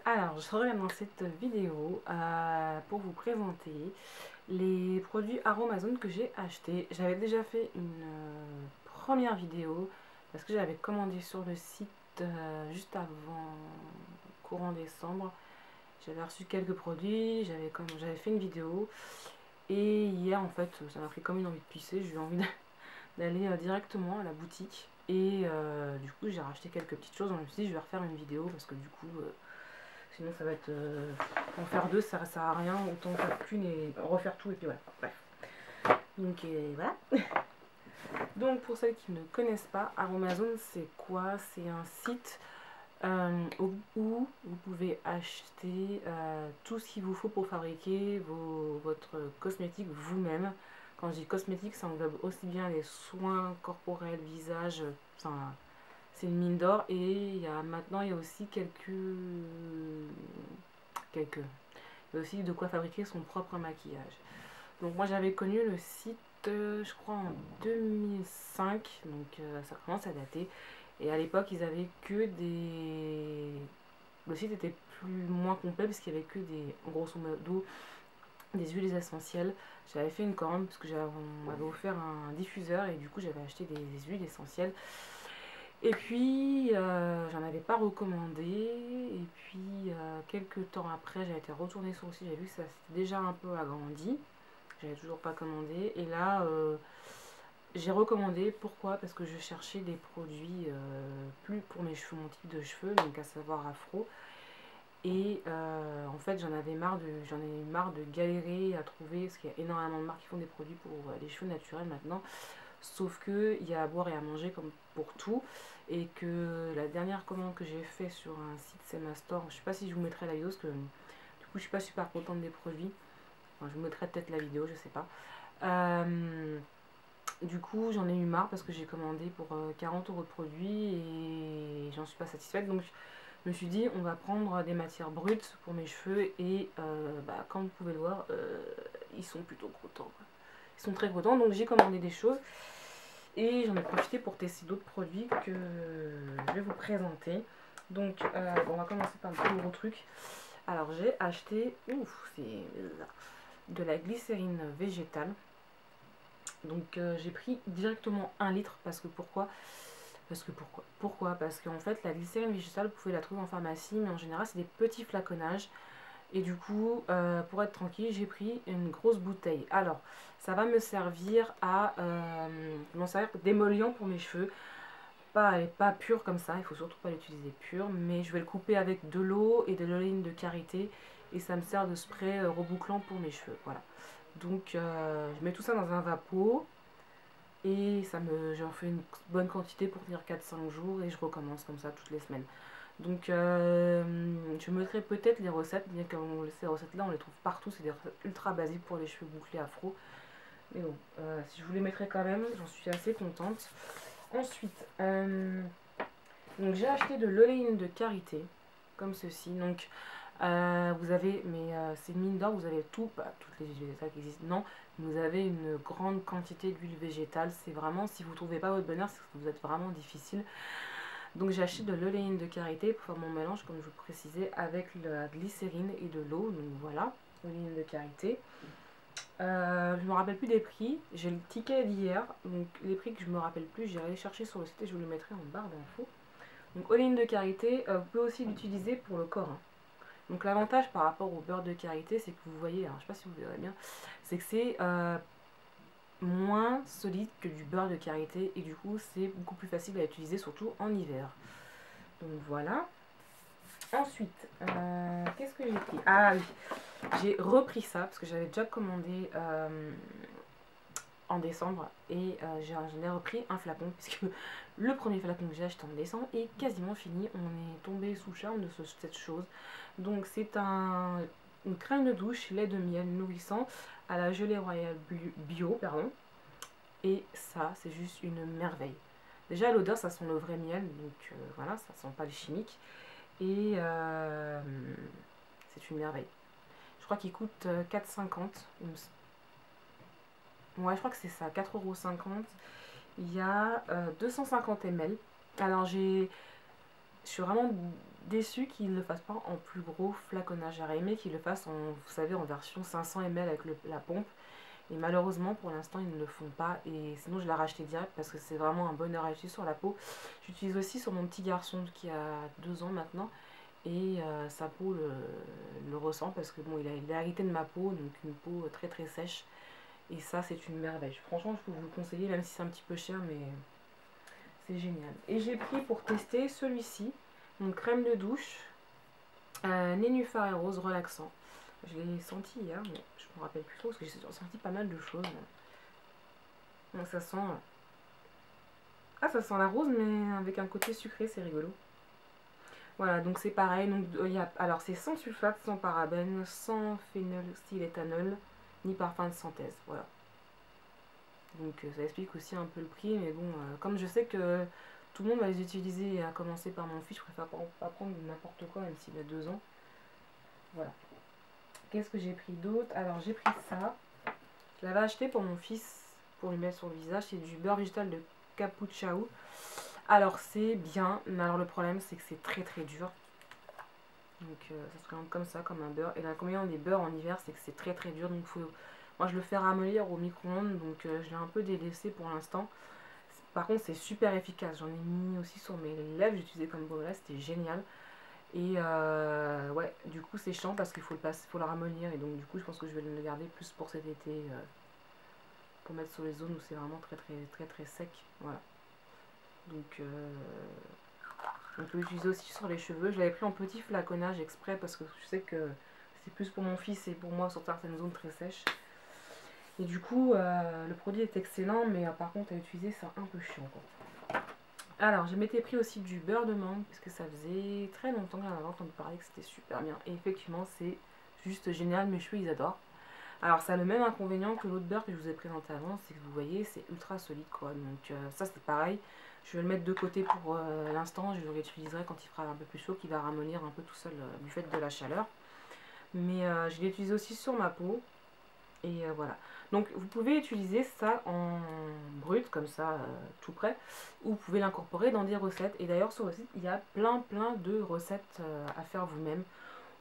Alors je reviens dans cette vidéo pour vous présenter les produits Aromazone que j'ai achetés. J'avais déjà fait une première vidéo parce que j'avais commandé sur le site juste avant courant décembre. J'avais reçu quelques produits, j'avais fait une vidéo et hier en fait ça m'a pris comme une envie de pisser, j'ai eu envie d'aller directement à la boutique et du coup j'ai racheté quelques petites choses. Je me suis dit je vais refaire une vidéo parce que du coup sinon ça va être en faire deux, ça sert à rien, autant faire qu'une et refaire tout et puis voilà. Bref. Donc voilà. Donc pour celles qui ne connaissent pas, Aromazone c'est quoi? C'est un site où vous pouvez acheter tout ce qu'il vous faut pour fabriquer votre cosmétique vous-même. Quand je dis cosmétique, ça englobe aussi bien les soins corporels, visage, enfin, c'est une mine d'or. Et maintenant il y a aussi il y a aussi de quoi fabriquer son propre maquillage. Donc moi j'avais connu le site je crois en 2005, donc ça commence à dater. Et à l'époque ils avaient que des... Le site était moins complet parce qu'il y avait que des, grosso modo, des huiles essentielles. J'avais fait une commande parce que on m'avait offert un diffuseur et du coup j'avais acheté des huiles essentielles. Et puis j'en avais pas recommandé. Et puis quelques temps après j'ai été retournée sur le site, j'ai vu que ça s'était déjà un peu agrandi. J'avais toujours pas commandé. Et là j'ai recommandé. Pourquoi? Parce que je cherchais des produits plus pour mes cheveux, mon type de cheveux, donc à savoir afro. Et en fait j'en ai marre de galérer à trouver, parce qu'il y a énormément de marques qui font des produits pour les cheveux naturels maintenant. Sauf que il y a à boire et à manger comme pour tout. Et que la dernière commande que j'ai fait sur un site, c'est ma store. Je sais pas si je vous mettrai la vidéo parce que du coup je suis pas super contente des produits. Enfin, je vous mettrai peut-être la vidéo, je sais pas. Du coup j'en ai eu marre parce que j'ai commandé pour 40 € de produits et j'en suis pas satisfaite. Donc je me suis dit on va prendre des matières brutes pour mes cheveux et comme vous pouvez le voir, ils sont plutôt contents. Ils sont très contents, donc j'ai commandé des choses et j'en ai profité pour tester d'autres produits que je vais vous présenter. Donc on va commencer par le plus gros truc. Alors j'ai acheté, c'est de la glycérine végétale. Donc j'ai pris directement 1 litre parce que pourquoi? Parce qu'en fait la glycérine végétale vous pouvez la trouver en pharmacie, mais en général c'est des petits flaconnages. Et du coup pour être tranquille j'ai pris une grosse bouteille. Alors ça va me servir à d'émollient pour mes cheveux. Pas pur comme ça, il faut surtout pas l'utiliser pur, mais je vais le couper avec de l'eau et de l'oléine de karité et ça me sert de spray rebouclant pour mes cheveux. Voilà. Donc je mets tout ça dans un vapeau et j'en fais une bonne quantité pour tenir 4-5 jours et je recommence comme ça toutes les semaines. Donc je mettrai peut-être les recettes, bien que ces recettes là on les trouve partout, c'est des recettes ultra basiques pour les cheveux bouclés afro. Mais bon, si je vous les mettrai quand même, j'en suis assez contente. Ensuite, donc j'ai acheté de l'oléine de karité, comme ceci. Donc vous avez, mais c'est une mine d'or, vous avez tout, pas toutes les huiles végétales qui existent, non, vous avez une grande quantité d'huile végétale. C'est vraiment, si vous ne trouvez pas votre bonheur, c'est que vous êtes vraiment difficile. Donc j'ai acheté de l'oléine de karité pour faire mon mélange, comme je vous précisais, avec la glycérine et de l'eau. Donc voilà, oléine de karité. Je me rappelle plus des prix, j'ai le ticket d'hier, donc les prix que je me rappelle plus, j'ai allé chercher sur le site et je vous le mettrai en barre d'infos. Donc oléine de karité, vous pouvez aussi l'utiliser pour le corps. Donc l'avantage par rapport au beurre de karité, c'est que vous voyez, alors, je sais pas si vous verrez bien, c'est que c'est moins solide que du beurre de karité et du coup c'est beaucoup plus facile à utiliser, surtout en hiver. Donc voilà. Ensuite, qu'est-ce que j'ai pris? Ah oui, j'ai repris ça parce que j'avais déjà commandé en décembre et j'en ai repris un flacon puisque le premier flacon que j'ai acheté en décembre est quasiment fini. On est tombé sous charme de cette chose. Donc c'est une crème de douche lait de miel nourrissant à la gelée royale bio, pardon. Et ça c'est juste une merveille. Déjà l'odeur ça sent le vrai miel, donc voilà, ça sent pas le chimique. Et c'est une merveille. Je crois qu'il coûte 4,50 €. Ouais, je crois que c'est ça, 4,50 €. Il y a 250 ml. Alors je suis vraiment déçue qu'ils ne le fassent pas en plus gros flaconnage. J'aurais aimé qu'ils le fassent en, vous savez, en version 500 ml avec la pompe. Et malheureusement, pour l'instant, ils ne le font pas. Et sinon, je l'ai racheté direct parce que c'est vraiment un bonheur à utiliser sur la peau. J'utilise aussi sur mon petit garçon qui a 2 ans maintenant. Et sa peau le ressent parce que bon, il a hérité de ma peau, donc une peau très très sèche. Et ça, c'est une merveille. Franchement, je peux vous le conseiller, même si c'est un petit peu cher, mais c'est génial. Et j'ai pris pour tester celui-ci, donc crème de douche, nénuphar et rose relaxant. Je l'ai senti hier, mais je me rappelle plus trop parce que j'ai senti pas mal de choses. Donc ça sent... Ah, ça sent la rose, mais avec un côté sucré, c'est rigolo. Voilà, donc c'est pareil. Donc, alors c'est sans sulfate, sans parabènes, sans phénylstyle-éthanol, ni parfum de synthèse. Voilà. Donc ça explique aussi un peu le prix, mais bon, comme je sais que tout le monde va les utiliser, à commencer par mon fils, je préfère pas prendre n'importe quoi, même s'il a 2 ans. Voilà. Qu'est-ce que j'ai pris d'autre? Alors j'ai pris ça. Je l'avais acheté pour mon fils, pour lui mettre sur le visage. C'est du beurre végétal de Capuchao. Alors c'est bien, mais alors le problème c'est que c'est très très dur. Donc ça se présente comme ça, comme un beurre. Et l'inconvénient des beurres en hiver, c'est que c'est très très dur. Donc moi je le fais ramollir au micro-ondes, donc je l'ai un peu délaissé pour l'instant. Par contre c'est super efficace. J'en ai mis aussi sur mes lèvres, j'utilisais comme baume là, c'était génial. Et ouais, du coup c'est chiant parce qu'il faut le ramollir. Et donc du coup je pense que je vais le garder plus pour cet été. Pour mettre sur les zones où c'est vraiment très très très très sec. Voilà. Donc on peut l'utiliser aussi sur les cheveux. Je l'avais pris en petit flaconnage exprès parce que je sais que c'est plus pour mon fils et pour moi sur certaines zones très sèches. Et du coup, le produit est excellent, mais par contre à utiliser c'est un peu chiant quoi. Alors, je m'étais pris aussi du beurre de mangue parce que ça faisait très longtemps que j'en avais entendu parler que c'était super bien. Et effectivement, c'est juste génial. Mes cheveux, ils adorent. Alors, ça a le même inconvénient que l'autre beurre que je vous ai présenté avant, c'est que vous voyez, c'est ultra solide quoi. Donc, ça c'est pareil. Je vais le mettre de côté pour l'instant. Je le réutiliserai quand il fera un peu plus chaud, qu'il va ramollir un peu tout seul du fait de la chaleur. Mais je l'ai utilisé aussi sur ma peau. Et voilà. Donc vous pouvez utiliser ça en brut, comme ça, tout prêt. Ou vous pouvez l'incorporer dans des recettes. Et d'ailleurs sur le site, il y a plein de recettes à faire vous-même.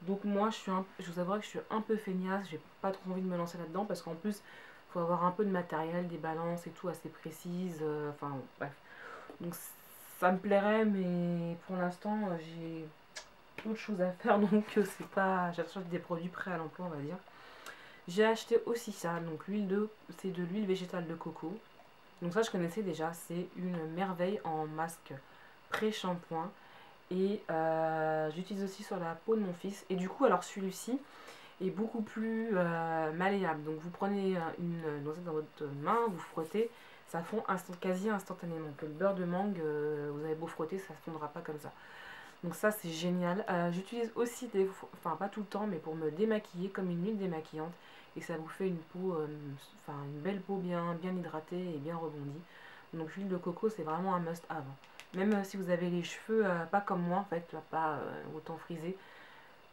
Donc moi, je vous avouerai que je suis un peu feignasse. J'ai pas trop envie de me lancer là-dedans. Parce qu'en plus, il faut avoir un peu de matériel, des balances et tout assez précises. Enfin, bref. Donc ça me plairait, mais pour l'instant, j'ai d'autres choses à faire. Donc c'est pas... j'achète des produits prêts à l'emploi, on va dire. J'ai acheté aussi ça, donc c'est de l'huile végétale de coco. Donc ça je connaissais déjà, c'est une merveille en masque pré-shampoing. Et j'utilise aussi sur la peau de mon fils. Et du coup alors celui-ci est beaucoup plus malléable. Donc vous prenez une noisette dans votre main, vous frottez, ça fond quasi instantanément. Que le beurre de mangue, vous avez beau frotter, ça ne fondra pas comme ça. Donc ça c'est génial. J'utilise aussi enfin pas tout le temps, mais pour me démaquiller comme une huile démaquillante. Et ça vous fait une peau, enfin une belle peau bien hydratée et bien rebondie. Donc l'huile de coco c'est vraiment un must have. Même si vous avez les cheveux pas comme moi en fait, pas autant frisés.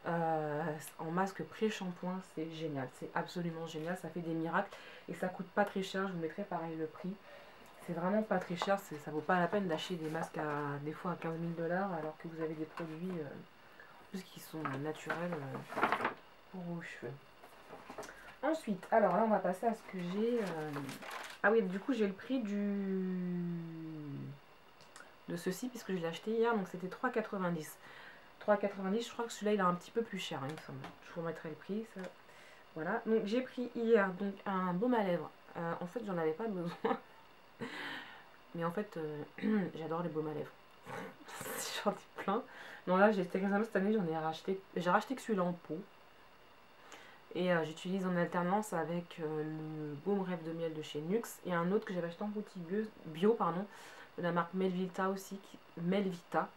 En masque pré-shampoing c'est génial, c'est absolument génial, ça fait des miracles. Et ça coûte pas très cher, je vous mettrai pareil le prix. C'est vraiment pas très cher, ça vaut pas la peine d'acheter des masques des fois à 15 000 $ alors que vous avez des produits plus qui sont naturels pour vos cheveux. Ensuite, alors là on va passer à ce que j'ai... Ah oui, du coup j'ai le prix de ceci puisque je l'ai acheté hier, donc c'était 3,90 €. 3,90 €, je crois que celui-là il est un petit peu plus cher, il me semble. Je vous remettrai le prix, ça. Voilà, donc j'ai pris hier donc un baume à lèvres. En fait j'en avais pas besoin. Mais en fait, j'adore les baumes à lèvres. J'en ai plein. Non, là, j'ai été récemment cette année, j'en ai racheté. J'ai racheté que celui-là en pot. Et j'utilise en alternance avec le baume rêve de miel de chez Nux. Et un autre que j'avais acheté en boutique bio, pardon, de la marque Melvita aussi. Melvita.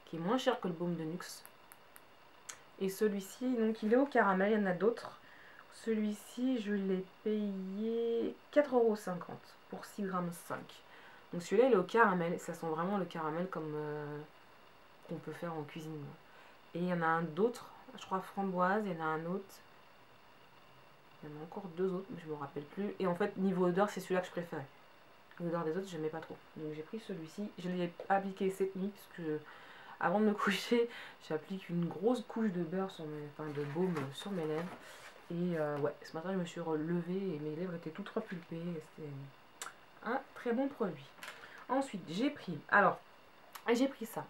Qui est moins cher que le baume de Nux. Et celui-ci, donc il est au caramel, il y en a d'autres. Celui-ci, je l'ai payé 4,50 € pour 6,5 g. Donc celui-là, il est au caramel. Ça sent vraiment le caramel comme qu'on peut faire en cuisine. Et il y en a un d'autre, je crois framboise, il y en a un autre. Il y en a encore 2 autres, mais je ne me rappelle plus. Et en fait, niveau odeur, c'est celui-là que je préférais. L'odeur des autres, je n'aimais pas trop. Donc j'ai pris celui-ci. Je l'ai appliqué cette nuit, parce que Avant de me coucher, j'applique une grosse couche de beurre sur mes, enfin de baume sur mes lèvres. Et ouais, ce matin je me suis relevée et mes lèvres étaient toutes repulpées. C'était un très bon produit. Ensuite, j'ai pris ça.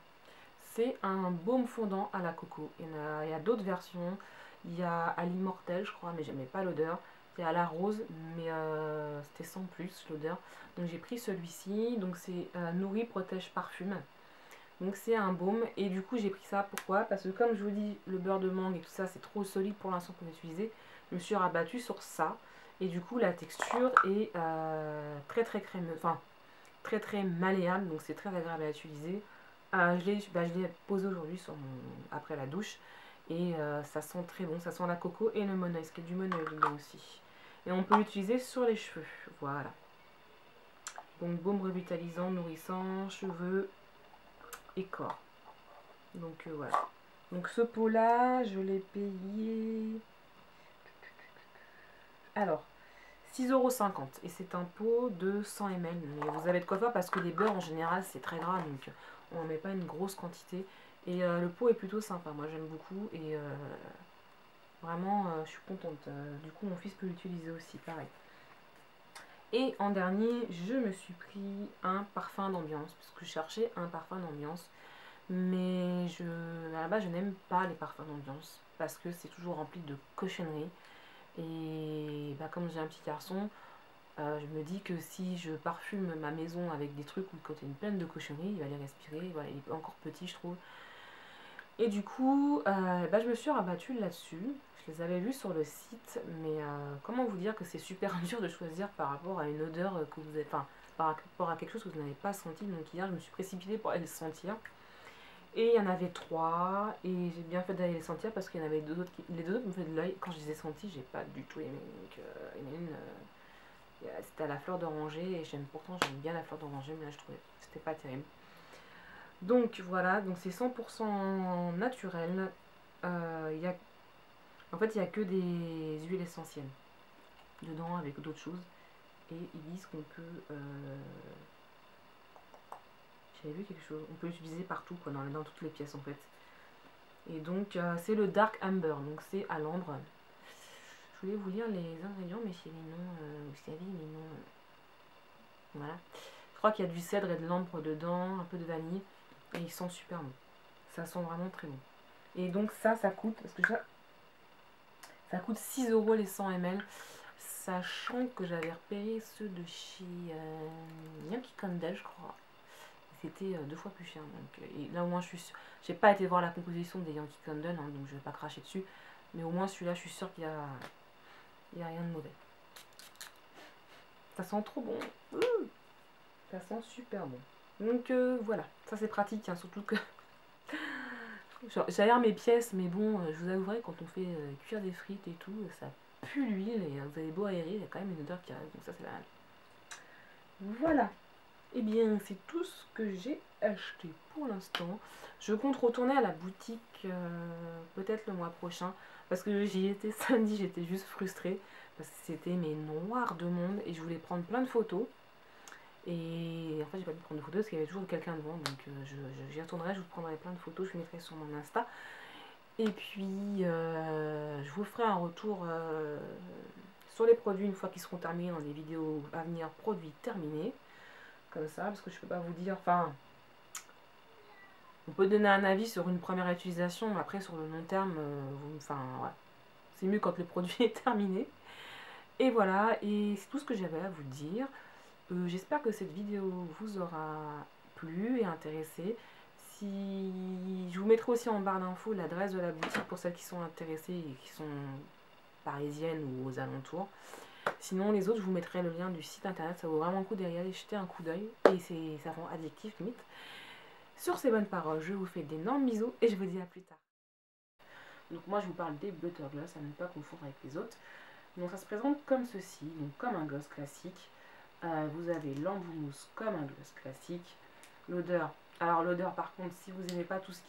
C'est un baume fondant à la coco. Il y a d'autres versions. Il y a à l'immortel, je crois, mais j'aimais pas l'odeur. Il y a à la rose, mais c'était sans plus l'odeur. Donc j'ai pris celui-ci. Donc c'est Nourri Protège Parfume. Donc c'est un baume. Et du coup j'ai pris ça. Pourquoi? Parce que comme je vous dis, le beurre de mangue et tout ça, c'est trop solide pour l'instant pour l'utiliser. Je me suis rabattue sur ça. Et du coup la texture est très très crémeuse. Enfin, très très malléable. Donc c'est très agréable à utiliser. Je l'ai posé aujourd'hui après la douche. Et ça sent très bon. Ça sent la coco et le monoeil. Parce qu'il y a du monoeil dedans aussi. Et on peut l'utiliser sur les cheveux. Voilà. Donc baume revitalisant, nourrissant, cheveux et corps. Donc voilà. Donc ce pot là, je l'ai payé. Alors, 6,50 € et c'est un pot de 100 ml. Mais vous avez de quoi faire parce que les beurres en général c'est très gras, donc on ne met pas une grosse quantité. Et le pot est plutôt sympa, moi j'aime beaucoup et vraiment je suis contente. Du coup mon fils peut l'utiliser aussi, pareil. Et en dernier, je me suis pris un parfum d'ambiance parce que je cherchais un parfum d'ambiance. Mais à la base je n'aime pas les parfums d'ambiance parce que c'est toujours rempli de cochonneries. Et bah, comme j'ai un petit garçon, je me dis que si je parfume ma maison avec des trucs où il contient pleine de cochonneries, il va les respirer. Voilà, il est encore petit, je trouve. Et du coup, bah, je me suis rabattue là-dessus. Je les avais vus sur le site, mais comment vous dire que c'est super dur de choisir par rapport à une odeur que vous avez, enfin, par rapport à quelque chose que vous n'avez pas senti. Donc hier, je me suis précipitée pour aller le sentir. Et il y en avait 3, et j'ai bien fait d'aller les sentir parce qu'il y en avait 2 autres les 2 autres me fait de l'œil. Quand je les ai sentis, j'ai pas du tout aimé. Donc il y en a une, c'était à la fleur d'oranger, et pourtant j'aime bien la fleur d'oranger, mais là je trouvais que c'était pas terrible. Donc voilà, donc c'est 100% naturel. En fait, il n'y a que des huiles essentielles dedans avec d'autres choses. Et ils disent qu'on peut... J'avais vu quelque chose. On peut l'utiliser partout, quoi, dans toutes les pièces en fait. Et donc c'est le Dark Amber, donc c'est à l'ambre. Je voulais vous lire les ingrédients, mais c'est les noms, vous savez, les noms. Voilà. Je crois qu'il y a du cèdre et de l'ambre dedans, un peu de vanille, et ils sont super bons. Ça sent vraiment très bon. Et donc ça coûte, parce que ça coûte 6 € les 100 ml, sachant que j'avais repéré ceux de chez Yankee Candle, je crois. C'était 2 fois plus cher. Donc, et là au moins je suis sûre. J'ai pas été voir la composition des Yankee Candle, hein, donc je vais pas cracher dessus. Mais au moins celui-là, je suis sûre qu'il y a rien de mauvais. Ça sent trop bon. Ça sent super bon. Donc voilà, ça c'est pratique, hein, surtout que j'aère mes pièces, mais bon, je vous avouerai, quand on fait cuire des frites et tout, ça pue l'huile, et vous avez beau aérer, il y a quand même une odeur qui arrive, donc ça c'est mal. Voilà. Et bien c'est tout ce que j'ai acheté pour l'instant. Je compte retourner à la boutique peut-être le mois prochain, parce que j'y étais samedi, j'étais juste frustrée, parce que c'était mais noir de monde, et je voulais prendre plein de photos. Et en fait j'ai pas pu prendre de photos parce qu'il y avait toujours quelqu'un devant, donc j'y retournerai, je vous prendrai plein de photos, je vous mettrai sur mon Insta. Et puis je vous ferai un retour sur les produits une fois qu'ils seront terminés dans des vidéos à venir, produits terminés. Comme ça, parce que je peux pas vous dire, enfin, on peut donner un avis sur une première utilisation, mais après sur le long terme, enfin ouais, c'est mieux quand le produit est terminé. Et voilà, et c'est tout ce que j'avais à vous dire. J'espère que cette vidéo vous aura plu et intéressé. Si je vous mettrai aussi en barre d'infos l'adresse de la boutique pour celles qui sont intéressées et qui sont parisiennes ou aux alentours. Sinon les autres, je vous mettrai le lien du site internet, ça vaut vraiment le coup d'y aller jeter un coup d'œil et ça rend addictif limite. Sur ces bonnes paroles, je vous fais d'énormes bisous et je vous dis à plus tard. Donc moi je vous parle des Buttergloss, à ne pas confondre avec les autres. Donc ça se présente comme ceci, donc comme un gloss classique. Vous avez l'embout mousse comme un gloss classique. L'odeur, alors l'odeur par contre, si vous n'aimez pas tout ce